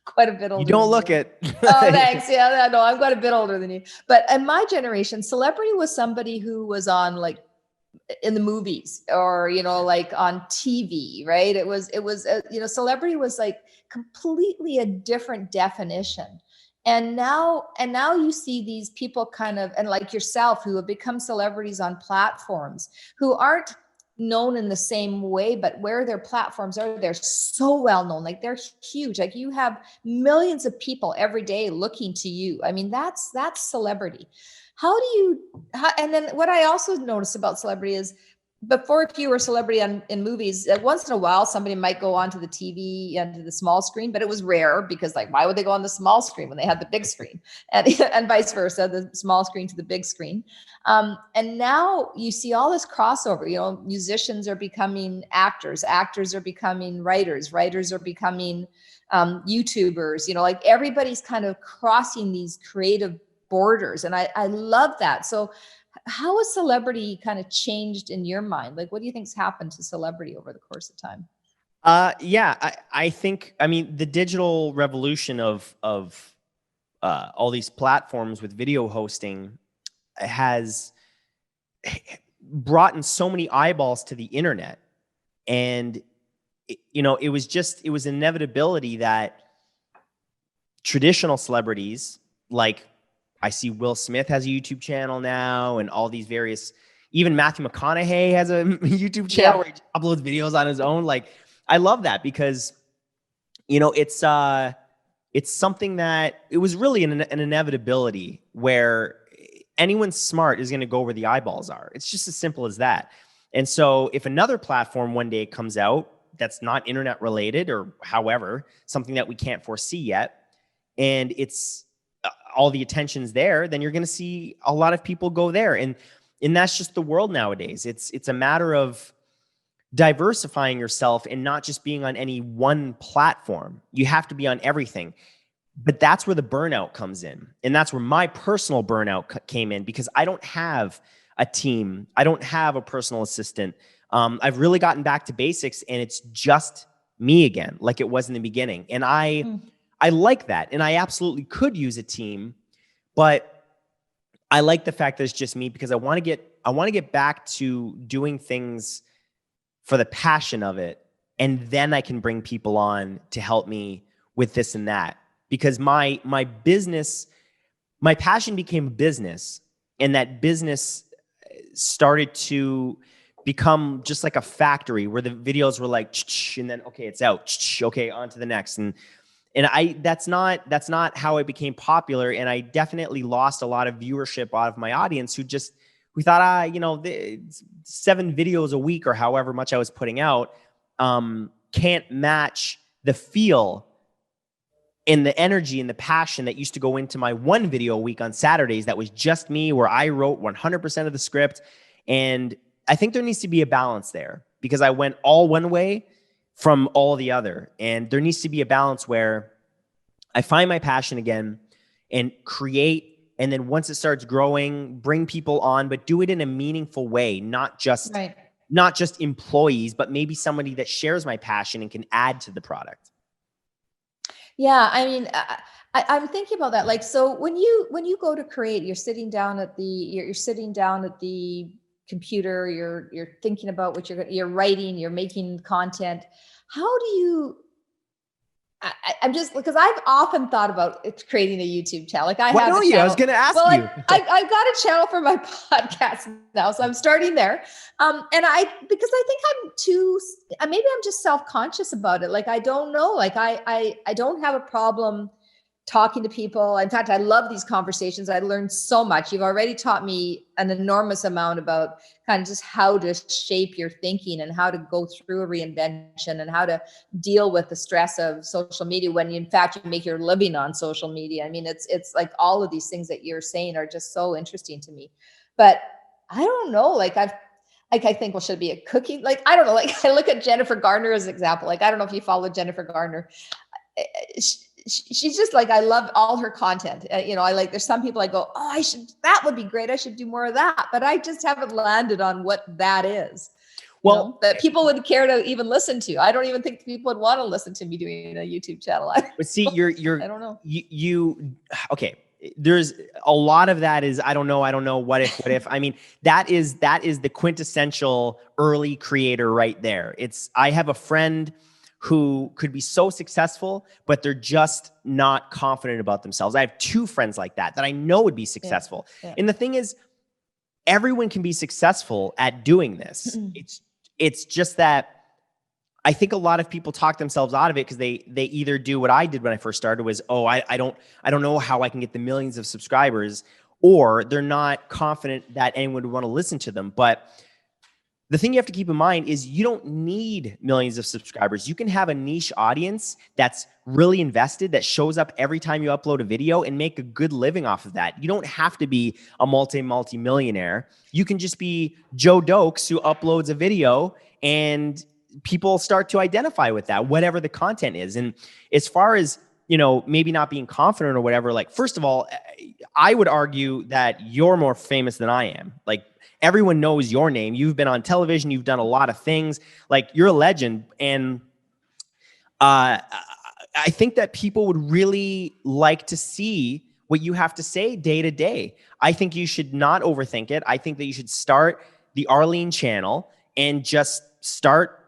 quite a bit older. You don't look it. Oh, thanks. Yeah, no, I'm quite a bit older than you. But in my generation, celebrity was somebody who was on like in the movies or, like on TV, right? It was, celebrity was like completely a different definition. And now you see these people kind of, and like yourself, who have become celebrities on platforms who aren't known in the same way, but where their platforms are, they're so well known, like they're huge. Like you have millions of people every day looking to you. I mean, that's celebrity. And then what I also noticed about celebrity is, before, if you were a celebrity in movies, once in a while somebody might go onto the TV and to the small screen, but it was rare, because like, why would they go on the small screen when they had the big screen, and vice versa, the small screen to the big screen. And now you see all this crossover. Musicians are becoming actors are becoming writers are becoming YouTubers. Like everybody's kind of crossing these creative borders, and I love that. So how has celebrity kind of changed in your mind? Like, what do you think's happened to celebrity over the course of time? I think, the digital revolution of all these platforms with video hosting has brought in so many eyeballs to the internet. And, it was inevitability that traditional celebrities, like I see Will Smith has a YouTube channel now, and all these various, even Matthew McConaughey has a YouTube channel where he uploads videos on his own. Like, I love that, because, it's something that it was really an inevitability where anyone smart is going to go where the eyeballs are. It's just as simple as that. And so if another platform one day comes out that's not internet related, or however, something that we can't foresee yet, and it's all the attention's there, then you're going to see a lot of people go there. And that's just the world nowadays. It's a matter of diversifying yourself and not just being on any one platform. You have to be on everything. But that's where the burnout comes in. And that's where my personal burnout came in, because I don't have a team. I don't have a personal assistant. I've really gotten back to basics, and it's just me again, like it was in the beginning. And I like that. And I absolutely could use a team, but I like the fact that it's just me, because I want to get back to doing things for the passion of it. And then I can bring people on to help me with this and that, because my business, my passion became a business and that business started to become just like a factory where the videos were like, and then, okay, it's out. Okay, on to the next. And that's not how it became popular. And I definitely lost a lot of viewership out of my audience who thought, 7 videos a week or however much I was putting out, can't match the feel and the energy and the passion that used to go into my 1 video a week on Saturdays. That was just me, where I wrote 100% of the script. And I think there needs to be a balance there, because I went all one way from all the other. And there needs to be a balance where I find my passion again and create. And then once it starts growing, bring people on, but do it in a meaningful way, not just employees, but maybe somebody that shares my passion and can add to the product. Yeah. I mean, I'm thinking about that. Like, so when you go to create, you're sitting down at the computer, you're thinking about what you're writing, you're making content. How do you, I'm just, because I've often thought about creating a YouTube channel. Like I was going to ask you. I've got a channel for my podcast now, so I'm starting there. Because I think maybe I'm just self-conscious about it. Like, I don't know, like I don't have a problem talking to people. In fact, I love these conversations. I learned so much. You've already taught me an enormous amount about kind of just how to shape your thinking and how to go through a reinvention and how to deal with the stress of social media when in fact you make your living on social media. I mean, it's like all of these things that you're saying are just so interesting to me. But I don't know, like I think, well, should it be a cooking? Like, I don't know, like I look at Jennifer Garner as an example. Like, I don't know if you follow Jennifer Garner. She's just like, I love all her content. There's some people I go, oh, that would be great. I should do more of that. But I just haven't landed on what that is. Well, that people would care to even listen to. I don't even think people would want to listen to me doing a YouTube channel. But see, you're, I don't know. Okay. There's a lot of that is, I don't know. What if, I mean, that is the quintessential early creator right there. I have a friend who could be so successful, but they're just not confident about themselves. I have 2 friends like that I know would be successful. Yeah. And the thing is, everyone can be successful at doing this. It's just that I think a lot of people talk themselves out of it because they either do what I did when I first started, was, I don't know how I can get the millions of subscribers, or they're not confident that anyone would want to listen to them. But the thing you have to keep in mind is you don't need millions of subscribers. You can have a niche audience that's really invested, that shows up every time you upload a video, and make a good living off of that. You don't have to be a multi-millionaire. You can just be Joe Dokes who uploads a video and people start to identify with that, whatever the content is. And as far as, maybe not being confident or whatever, like, first of all, I would argue that you're more famous than I am. Like, everyone knows your name. You've been on television. You've done a lot of things. Like, you're a legend. And I think that people would really like to see what you have to say day to day. I think you should not overthink it. I think that you should start the Arlene channel and just start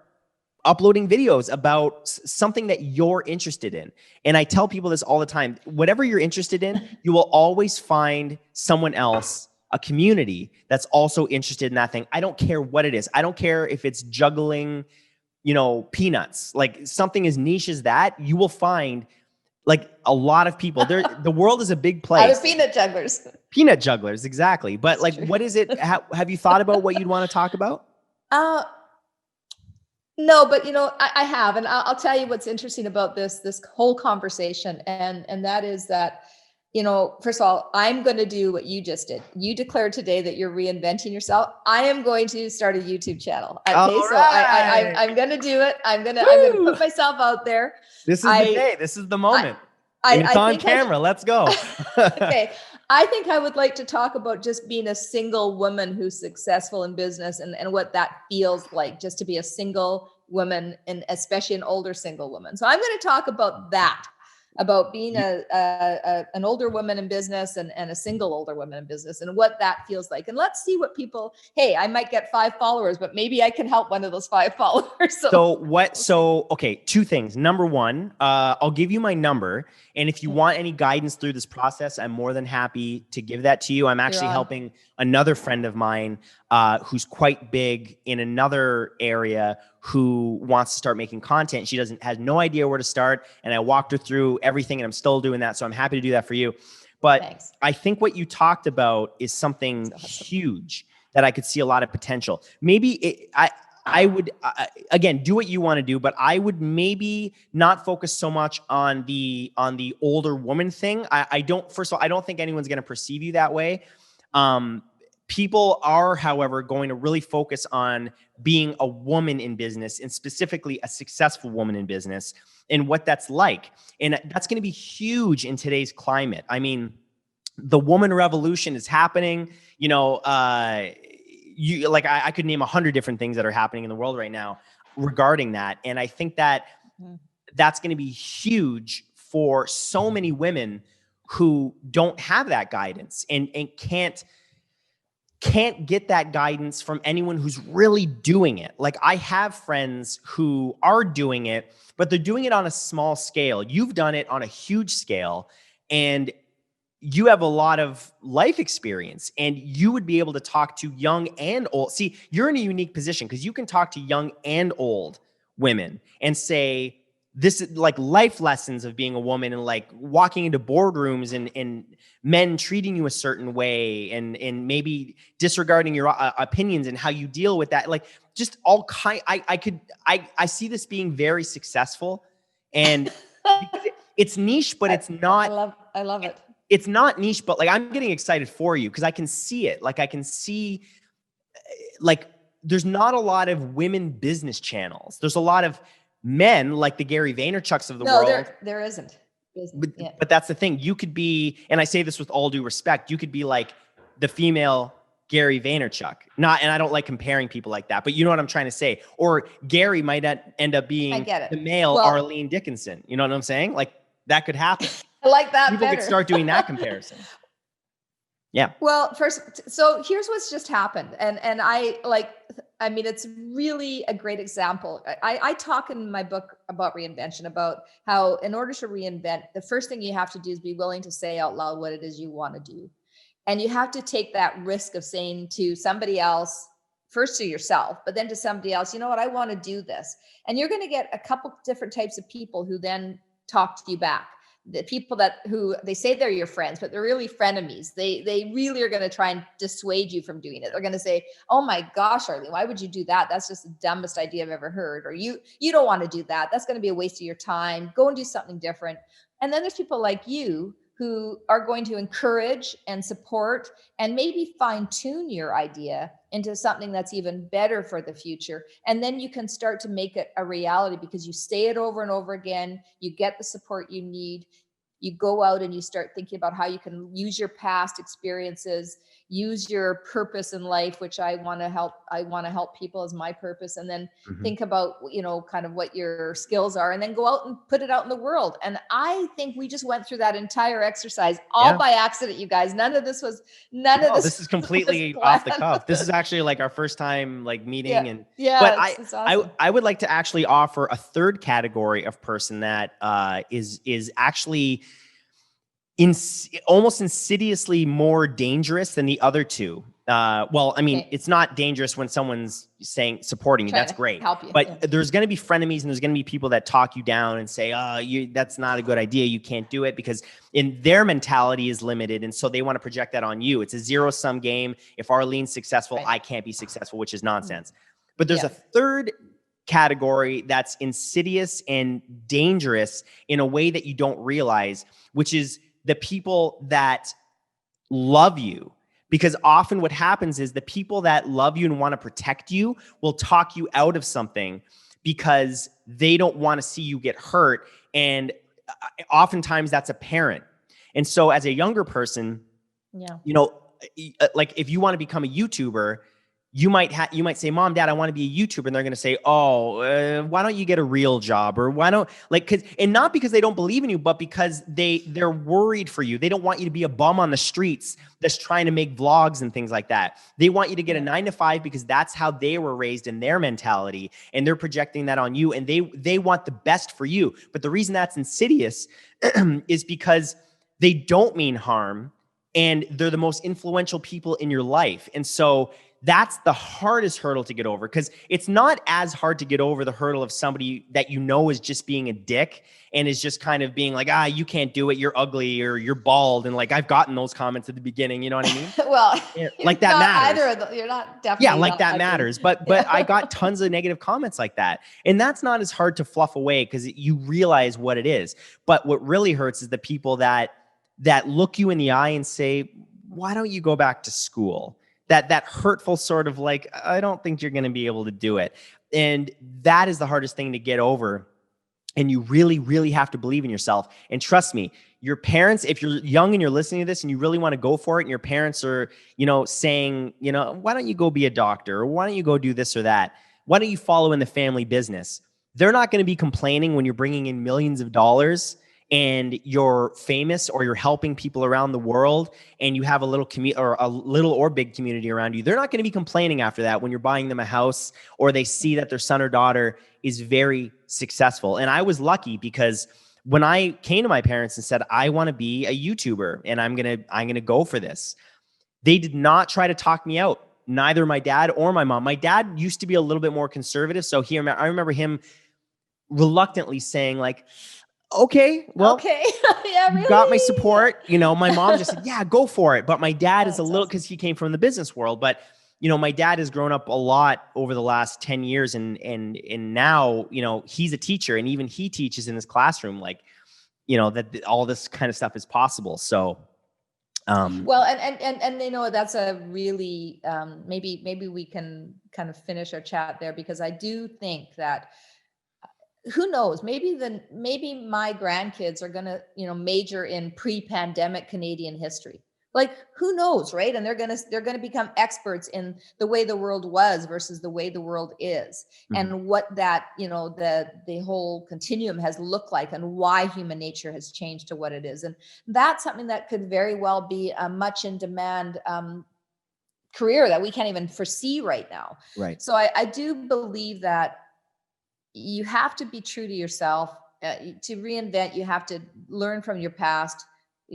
uploading videos about something that you're interested in. And I tell people this all the time. Whatever you're interested in, you will always find someone else, a community that's also interested in that thing. I don't care what it is. I don't care if it's juggling, peanuts. Like, something as niche as that, you will find like a lot of people there. The world is a big place. Peanut jugglers. Peanut jugglers. Exactly. But like, what is it? Have you thought about what you'd want to talk about? No, but I have, and I'll tell you what's interesting about this whole conversation. And that is that, first of all, I'm going to do what you just did. You declared today that you're reinventing yourself. I am going to start a YouTube channel. Okay, so I'm going to do it. I'm going to put myself out there. This is the day. This is the moment. It's on camera. Let's go. Okay. I think I would like to talk about just being a single woman who's successful in business and what that feels like, just to be a single woman, and especially an older single woman. So I'm going to talk about that. about being an older woman in business and a single older woman in business and what that feels like. And let's see what people, hey, I might get 5 followers, but maybe I can help one of those 5 followers. Okay, 2 things. Number 1, I'll give you my number. And if you want any guidance through this process, I'm more than happy to give that to you. I'm actually helping another friend of mine who's quite big in another area who wants to start making content. She has no idea where to start. And I walked her through everything, and I'm still doing that. So I'm happy to do that for you. But thanks. I think what you talked about is something huge that I could see a lot of potential. Maybe I would, again, do what you want to do, but I would maybe not focus so much on the older woman thing. First of all, I don't think anyone's going to perceive you that way. People are, however, going to really focus on being a woman in business, and specifically a successful woman in business, and what that's like. And that's going to be huge in today's climate. I mean, the woman revolution is happening. You know, I could name 100 different things that are happening in the world right now regarding that. And I think that that's going to be huge for so many women who don't have that guidance and can't get that guidance from anyone who's really doing it. Like, I have friends who are doing it, but they're doing it on a small scale. You've done it on a huge scale, and you have a lot of life experience, and you would be able to talk to young and old. See, you're in a unique position because you can talk to young and old women and say, this is like life lessons of being a woman, and like walking into boardrooms and men treating you a certain way, and maybe disregarding your opinions and how you deal with that. Like, just all kind. I see this being very successful, and it's niche, but it's not. I love it. It's not niche, but like, I'm getting excited for you because I can see it. Like, I can see, like, there's not a lot of women business channels. There's a lot of men like the Gary Vaynerchuks of the world. No, there isn't. But that's the thing. You could be, and I say this with all due respect, you could be like the female Gary Vaynerchuk. And I don't like comparing people like that, but you know what I'm trying to say. Or Gary might end up being the male Arlene Dickinson. You know what I'm saying? Like, that could happen. I like that People better. could start doing that comparison. Yeah. Well, first, so here's what's just happened. And I mean, it's really a great example. I talk in my book about reinvention, about how in order to reinvent, the first thing you have to do is be willing to say out loud what it is you want to do. And you have to take that risk of saying to somebody else, first to yourself, but then to somebody else, you know what, I want to do this. And you're going to get a couple different types of people who then talk to you back. The people who they say they're your friends, but they're really frenemies. They really are going to try and dissuade you from doing it. They're going to say, oh my gosh, Arlene, why would you do that? That's just the dumbest idea I've ever heard. Or you don't want to do that. That's going to be a waste of your time. Go and do something different. And then there's people like you who are going to encourage and support and maybe fine tune your idea into something that's even better for the future. And then you can start to make it a reality because you say it over and over again. You get the support you need. You go out and you start thinking about how you can use your past experiences, use your purpose in life, which I want to help people as my purpose. And then think about, kind of what your skills are, and then go out and put it out in the world. And I think we just went through that entire exercise all by accident, you guys. This is completely off the cuff. This is actually like our first time like meeting. It's awesome. I would like to actually offer a third category of person that is actually almost insidiously more dangerous than the other two. It's not dangerous when someone's supporting you. That's great. Help you. But there's going to be frenemies, and there's going to be people that talk you down and say, that's not a good idea. You can't do it, because in their mentality is limited. And so they want to project that on you. It's a zero-sum game. If Arlene's successful, I can't be successful, which is nonsense. But there's a third category that's insidious and dangerous in a way that you don't realize, which is the people that love you. Because often what happens is the people that love you and want to protect you will talk you out of something because they don't want to see you get hurt. And oftentimes that's a parent. And so as a younger person, like if you want to become a YouTuber, you might say, Mom, Dad, I want to be a YouTuber. And they're going to say, oh, why don't you get a real job? Or why don't and not because they don't believe in you, but because they're worried for you. They don't want you to be a bum on the streets that's trying to make vlogs and things like that. They want you to get a 9-to-5 because that's how they were raised in their mentality, and they're projecting that on you, and they want the best for you. But the reason that's insidious is because they don't mean harm, and they're the most influential people in your life. And so that's the hardest hurdle to get over, because it's not as hard to get over the hurdle of somebody that you know is just being a dick and is just kind of being like, you can't do it, you're ugly, or you're bald. And like, I've gotten those comments at the beginning, you know what I mean? Well, yeah, like that matters. Either of them. You're not definitely. Yeah, like that ugly. matters. But I got tons of negative comments like that. And that's not as hard to fluff away because you realize what it is. But what really hurts is the people that look you in the eye and say, why don't you go back to school? That hurtful sort of like, I don't think you're going to be able to do it. And that is the hardest thing to get over. And you really, really have to believe in yourself. And trust me, your parents, if you're young and you're listening to this and you really want to go for it, and your parents are, saying, why don't you go be a doctor? Or why don't you go do this or that? Why don't you follow in the family business? They're not going to be complaining when you're bringing in millions of dollars and you're famous, or you're helping people around the world, and you have a little or big community around you. They're not going to be complaining after that when you're buying them a house, or they see that their son or daughter is very successful. And I was lucky because when I came to my parents and said, I want to be a YouTuber and I'm going to go for this, they did not try to talk me out. Neither my dad or my mom. My dad used to be a little bit more conservative. So I remember him reluctantly saying like, okay, well, okay. Yeah, really? You got my support. My mom just said, yeah, go for it. But my dad is a little, because he came from the business world, but my dad has grown up a lot over the last 10 years. And now, he's a teacher, and even he teaches in his classroom, like, that all this kind of stuff is possible. So, well, and that's a really, maybe we can kind of finish our chat there, because I do think that, who knows, maybe my grandkids are going to, major in pre-pandemic Canadian history. Like, who knows, right? And they're going to become experts in the way the world was versus the way the world is, and what that, the whole continuum has looked like, and why human nature has changed to what it is. And that's something that could very well be a much in demand career that we can't even foresee right now. Right. So I do believe that you have to be true to yourself. To reinvent, you have to learn from your past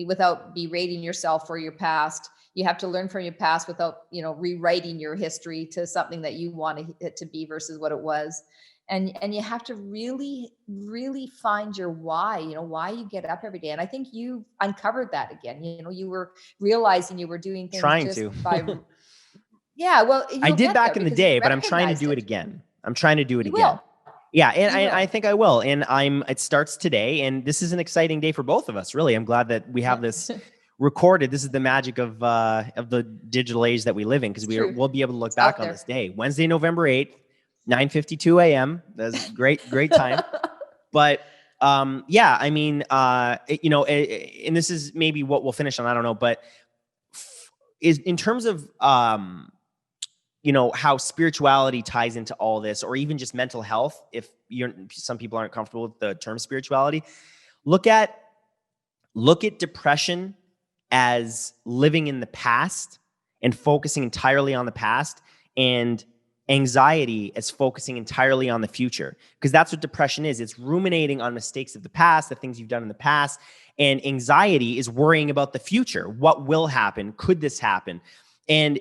without berating yourself for your past. You have to learn from your past without, rewriting your history to something that you want it to be versus what it was. And you have to really, really find your why, why you get up every day. And I think you uncovered that again. You were realizing you were doing things yeah, well, I did back in the day, but I'm trying to do it again. I'm trying to do it again. Yeah, and I think I will. And it starts today, and this is an exciting day for both of us, really. I'm glad that we have this recorded. This is the magic of the digital age that we live in, because we'll be able to look back on this day. Wednesday, November 8th, 9:52 a.m. That's great time. But yeah, I mean, and this is maybe what we'll finish on, I don't know, but is in terms of how spirituality ties into all this, or even just mental health. If some people aren't comfortable with the term spirituality, look at depression as living in the past and focusing entirely on the past, and anxiety as focusing entirely on the future. Because that's what depression is. It's ruminating on mistakes of the past, the things you've done in the past. And anxiety is worrying about the future. What will happen? Could this happen? And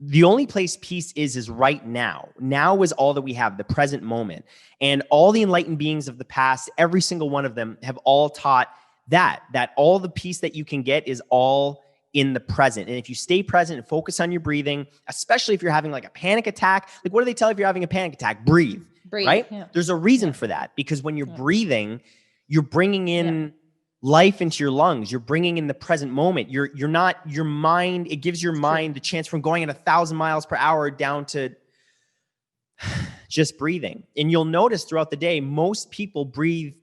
the only place peace is right now. Now is all that we have, the present moment. And all the enlightened beings of the past, every single one of them, have all taught that all the peace that you can get is all in the present. And if you stay present and focus on your breathing, especially if you're having like a panic attack, like what do they tell you if you're having a panic attack? Breathe, right? Yeah. There's a reason for that, because when you're breathing, you're bringing in life into your lungs. You're bringing in the present moment. You're not, your mind, it gives your mind the chance from going at 1,000 miles per hour down to just breathing. And you'll notice throughout the day, most people breathe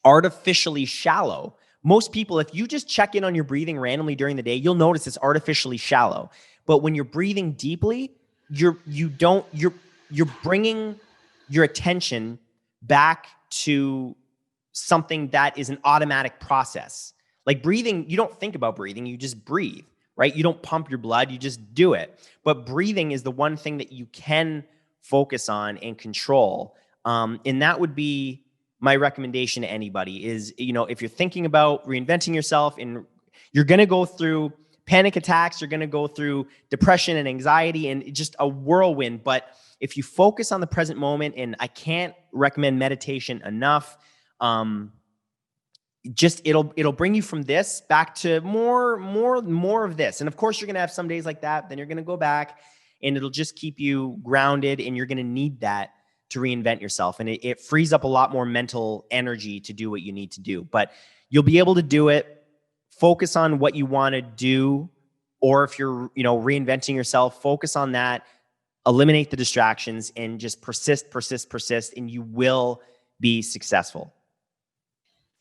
artificially shallow. Most people, if you just check in on your breathing randomly during the day, you'll notice it's artificially shallow. But when you're breathing deeply, you're bringing your attention back to something that is an automatic process. Like breathing, you don't think about breathing, you just breathe, right? You don't pump your blood, you just do it. But breathing is the one thing that you can focus on and control. And that would be my recommendation to anybody is, if you're thinking about reinventing yourself, and you're going to go through panic attacks, you're going to go through depression and anxiety and just a whirlwind. But if you focus on the present moment, and I can't recommend meditation enough, just it'll bring you from this back to more of this. And of course, you're going to have some days like that, then you're going to go back, and it'll just keep you grounded, and you're going to need that to reinvent yourself. And it frees up a lot more mental energy to do what you need to do. But you'll be able to do it. Focus on what you want to do. Or if you're, reinventing yourself, focus on that, eliminate the distractions, and just persist, and you will be successful.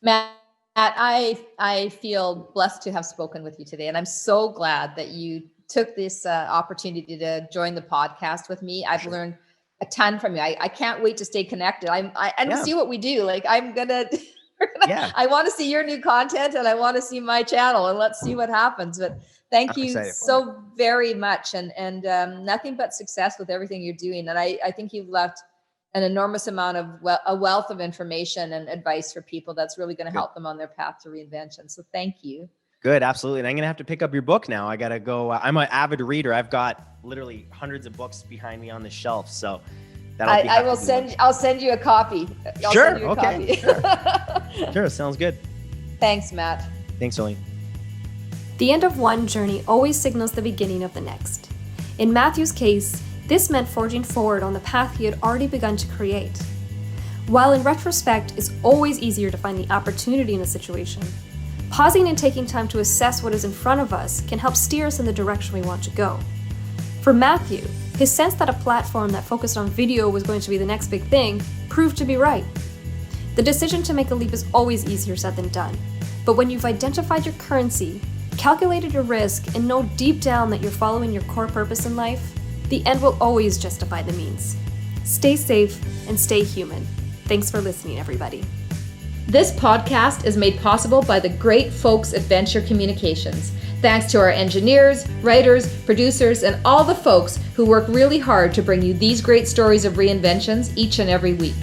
Matt, I feel blessed to have spoken with you today. And I'm so glad that you took this opportunity to join the podcast with me. I've learned a ton from you. I can't wait to stay connected. I see what we do. Like I want to see your new content, and I want to see my channel, and let's see what happens. But thank you so very much. And nothing but success with everything you're doing. And I think you've left an enormous amount of a wealth of information and advice for people that's really going to help them on their path to reinvention. So thank you. Good. Absolutely. And I'm going to have to pick up your book now. I got to go. I'm an avid reader. I've got literally hundreds of books behind me on the shelf. So I'll send you a copy. Sure. Sounds good. Thanks, Matt. Thanks, Arlene. The end of one journey always signals the beginning of the next. In Matthew's case, this meant forging forward on the path he had already begun to create. While in retrospect, it's always easier to find the opportunity in a situation, pausing and taking time to assess what is in front of us can help steer us in the direction we want to go. For Matthew, his sense that a platform that focused on video was going to be the next big thing proved to be right. The decision to make a leap is always easier said than done, but when you've identified your currency, calculated your risk, and know deep down that you're following your core purpose in life, the end will always justify the means. Stay safe and stay human. Thanks for listening, everybody. This podcast is made possible by the great folks at Venture Communications. Thanks to our engineers, writers, producers, and all the folks who work really hard to bring you these great stories of reinventions each and every week.